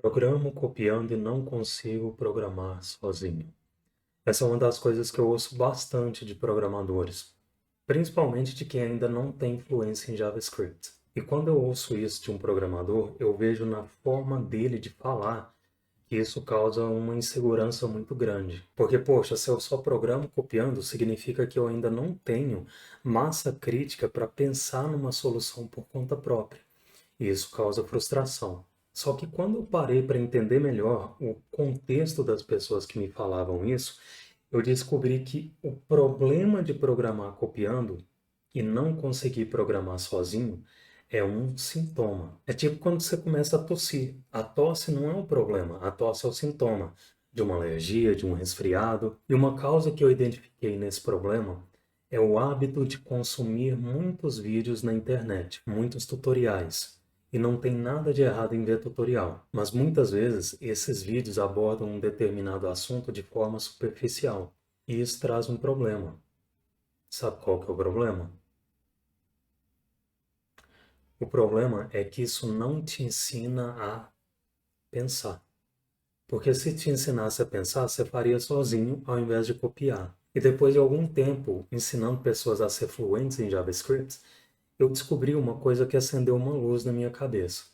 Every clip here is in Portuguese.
Programo copiando e não consigo programar sozinho. Essa é uma das coisas que eu ouço bastante de programadores, principalmente de quem ainda não tem fluência em JavaScript. E quando eu ouço isso de um programador, eu vejo na forma dele de falar que isso causa uma insegurança muito grande. Porque, poxa, se eu só programo copiando, significa que eu ainda não tenho massa crítica para pensar numa solução por conta própria. E isso causa frustração. Só que quando eu parei para entender melhor o contexto das pessoas que me falavam isso, eu descobri que o problema de programar copiando e não conseguir programar sozinho é um sintoma. É tipo quando você começa a tossir. A tosse não é o problema, a tosse é o sintoma de uma alergia, de um resfriado. E uma causa que eu identifiquei nesse problema é o hábito de consumir muitos vídeos na internet, muitos tutoriais. E não tem nada de errado em ver tutorial, mas muitas vezes esses vídeos abordam um determinado assunto de forma superficial. E isso traz um problema. Sabe qual que é o problema? O problema é que isso não te ensina a pensar. Porque se te ensinasse a pensar, você faria sozinho ao invés de copiar. E depois de algum tempo ensinando pessoas a ser fluentes em JavaScript, eu descobri uma coisa que acendeu uma luz na minha cabeça.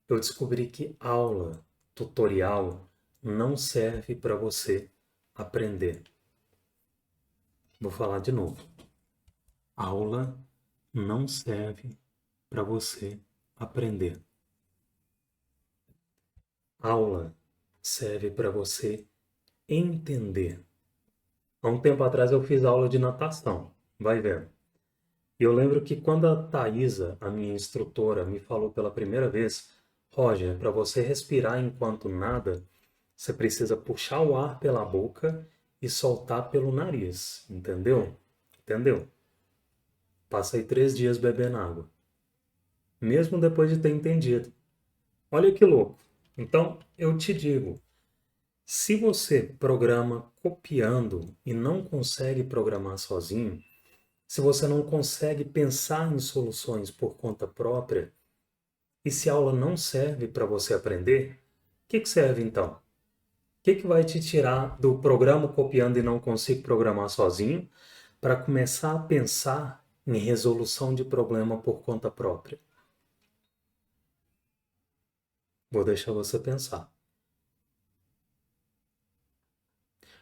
Eu descobri que aula, tutorial, não serve para você aprender. Vou falar de novo. Aula não serve para você aprender. Aula serve para você entender. Há um tempo atrás eu fiz aula de natação, vai vendo. E eu lembro que quando a Thaisa, a minha instrutora, me falou pela primeira vez, Roger, para você respirar enquanto nada, você precisa puxar o ar pela boca e soltar pelo nariz, entendeu? Entendeu? Passei 3 dias bebendo água, mesmo depois de ter entendido. Olha que louco. Então, eu te digo, se você programa copiando e não consegue programar sozinho, se você não consegue pensar em soluções por conta própria, e se a aula não serve para você aprender, o que serve então? O que vai te tirar do programa copiando e não consigo programar sozinho para começar a pensar em resolução de problema por conta própria? Vou deixar você pensar.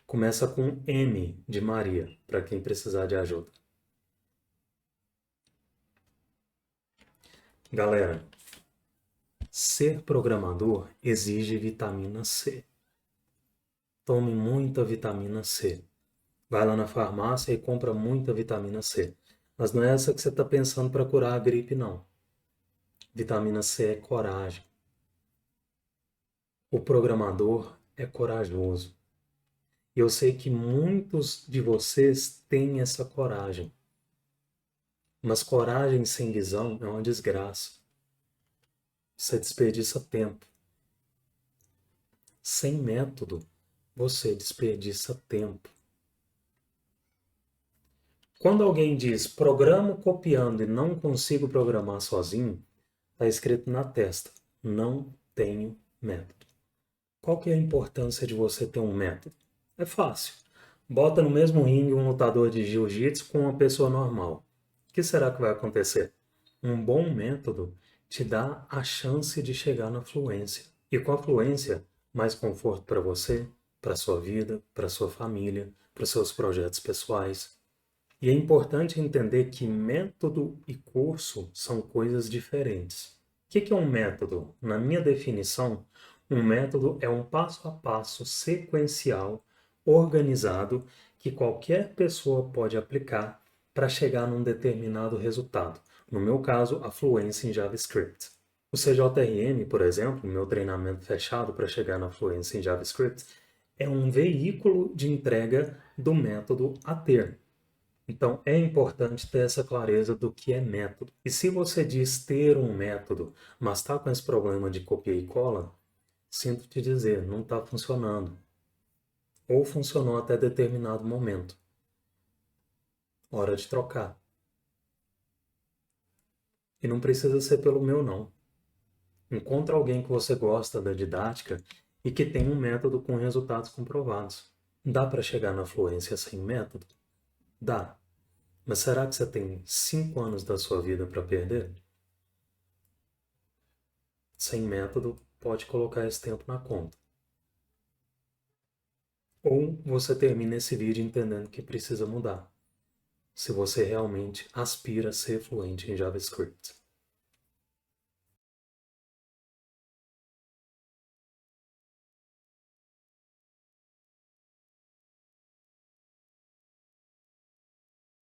Começa com M de Maria, para quem precisar de ajuda. Galera, ser programador exige vitamina C. Tome muita vitamina C. Vai lá na farmácia e compra muita vitamina C. Mas não é essa que você está pensando para curar a gripe, não. Vitamina C é coragem. O programador é corajoso. E eu sei que muitos de vocês têm essa coragem. Mas coragem sem visão é uma desgraça. Você desperdiça tempo. Sem método, você desperdiça tempo. Quando alguém diz programo copiando e não consigo programar sozinho, está escrito na testa, não tenho método. Qual que é a importância de você ter um método? É fácil. Bota no mesmo ringue um lutador de jiu-jitsu com uma pessoa normal. O que será que vai acontecer? Um bom método te dá a chance de chegar na fluência. E com a fluência, mais conforto para você, para sua vida, para sua família, para os seus projetos pessoais. E é importante entender que método e curso são coisas diferentes. O que é um método? Na minha definição, um método é um passo a passo sequencial, organizado, que qualquer pessoa pode aplicar para chegar num determinado resultado. No meu caso, a fluência em JavaScript. O CJRM, por exemplo, meu treinamento fechado para chegar na fluência em JavaScript, é um veículo de entrega do método a ter. Então, é importante ter essa clareza do que é método. E se você diz ter um método, mas está com esse problema de copia e cola, sinto te dizer, não está funcionando. Ou funcionou até determinado momento. Hora de trocar. E não precisa ser pelo meu, não. Encontra alguém que você gosta da didática e que tem um método com resultados comprovados. Dá para chegar na fluência sem método? Dá. Mas será que você tem 5 anos da sua vida para perder? Sem método, pode colocar esse tempo na conta. Ou você termina esse vídeo entendendo que precisa mudar, se você realmente aspira a ser fluente em JavaScript.